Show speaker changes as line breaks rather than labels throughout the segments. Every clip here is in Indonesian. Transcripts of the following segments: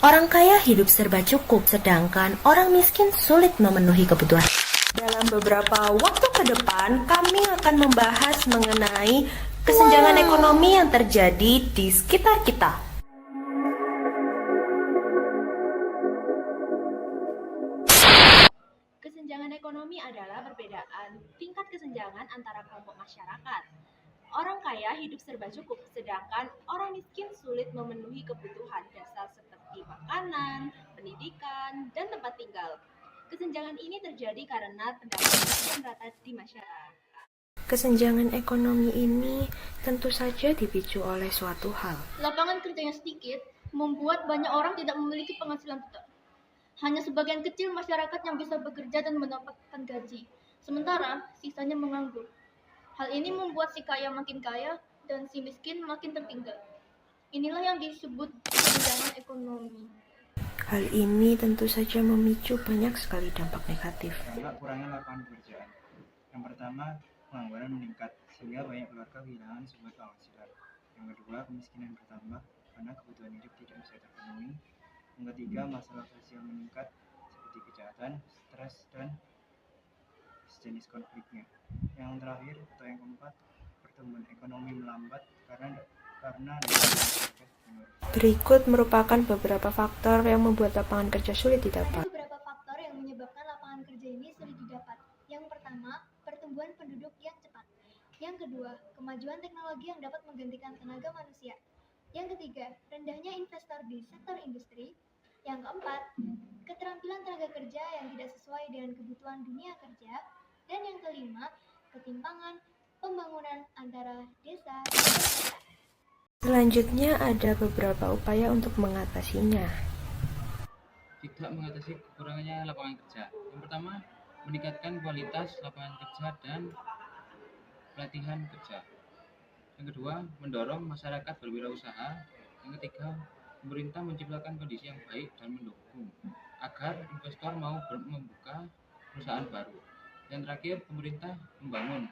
Orang kaya hidup serba cukup, sedangkan orang miskin sulit memenuhi kebutuhan. Dalam beberapa waktu ke depan, kami akan membahas mengenai kesenjangan ekonomi yang terjadi di sekitar kita.
Kesenjangan ekonomi adalah perbedaan tingkat kesenjangan antara kelompok masyarakat. Orang kaya hidup serba cukup, sedangkan orang miskin sulit memenuhi kebutuhan dasar seperti makanan, pendidikan, dan tempat tinggal. Kesenjangan ini terjadi karena pendapatan tidak merata di masyarakat.
Kesenjangan ekonomi ini tentu saja dipicu oleh suatu hal.
Lapangan kerja yang sedikit membuat banyak orang tidak memiliki penghasilan tetap. Hanya sebagian kecil masyarakat yang bisa bekerja dan mendapatkan gaji, sementara sisanya menganggur. Hal ini membuat si kaya makin kaya dan si miskin makin tertinggal. Inilah yang disebut kesenjangan ekonomi.
Hal ini tentu saja memicu banyak sekali dampak negatif.
Dampak kurangnya lapangan pekerjaan. Yang pertama, pengangguran meningkat sehingga banyak keluarga kehilangan sumber penghasilan. Yang kedua, kemiskinan bertambah karena kebutuhan hidup tidak bisa terpenuhi. Yang ketiga, masalah sosial meningkat seperti kejahatan, stres, dan sejenis konfliknya. Yang terakhir atau yang keempat, pertumbuhan ekonomi melambat karena masyarakat menurun.
Berikut merupakan beberapa faktor yang membuat lapangan kerja sulit didapat.
Ada beberapa faktor yang menyebabkan lapangan kerja ini sulit didapat. Yang pertama, pertumbuhan penduduk yang cepat. Yang kedua, kemajuan teknologi yang dapat menggantikan tenaga manusia. Yang ketiga, rendahnya investor di sektor industri. Yang keempat, keterampilan tenaga kerja yang tidak sesuai dengan kebutuhan dunia kerja. Dan yang kelima, ketimpangan pembangunan antara desa dan kota.
Selanjutnya ada beberapa upaya untuk mengatasinya.
Tidak mengatasi kekurangannya lapangan kerja. Yang pertama, meningkatkan kualitas lapangan kerja dan pelatihan kerja. Yang kedua, mendorong masyarakat berwirausaha. Yang ketiga, pemerintah menciptakan kondisi yang baik dan mendukung agar investor mau membuka perusahaan baru. Yang terakhir, pemerintah membangun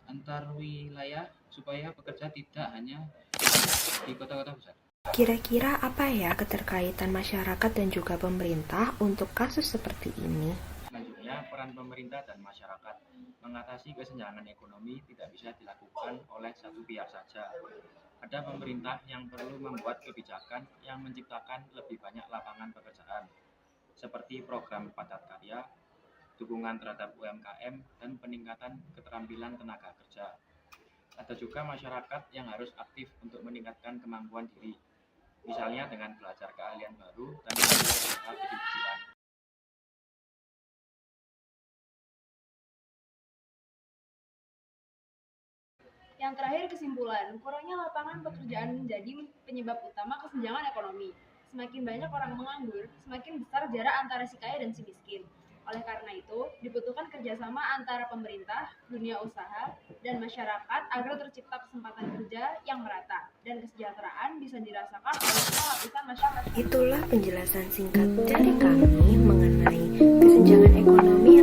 antar wilayah supaya pekerja tidak hanya di kota-kota besar.
Kira-kira apa ya keterkaitan masyarakat dan juga pemerintah untuk kasus seperti ini?
Selanjutnya, peran pemerintah dan masyarakat mengatasi kesenjangan ekonomi tidak bisa dilakukan oleh satu pihak saja. Ada pemerintah yang perlu membuat kebijakan yang menciptakan lebih banyak lapangan pekerjaan, seperti program padat karya, dukungan terhadap UMKM, dan peningkatan keterampilan tenaga kerja. Ada juga masyarakat yang harus aktif untuk meningkatkan kemampuan diri, misalnya dengan belajar keahlian baru dan melakukan usaha kecil-kecilan.
Yang terakhir, kesimpulan, kurangnya lapangan pekerjaan menjadi penyebab utama kesenjangan ekonomi. Semakin banyak orang menganggur, semakin besar jarak antara si kaya dan si miskin. Oleh karena itu, dibutuhkan kerjasama antara pemerintah, dunia usaha, dan masyarakat agar tercipta kesempatan kerja yang merata dan kesejahteraan bisa dirasakan oleh semua lapisan masyarakat.
Itulah penjelasan singkat dari kami mengenai kesenjangan ekonomi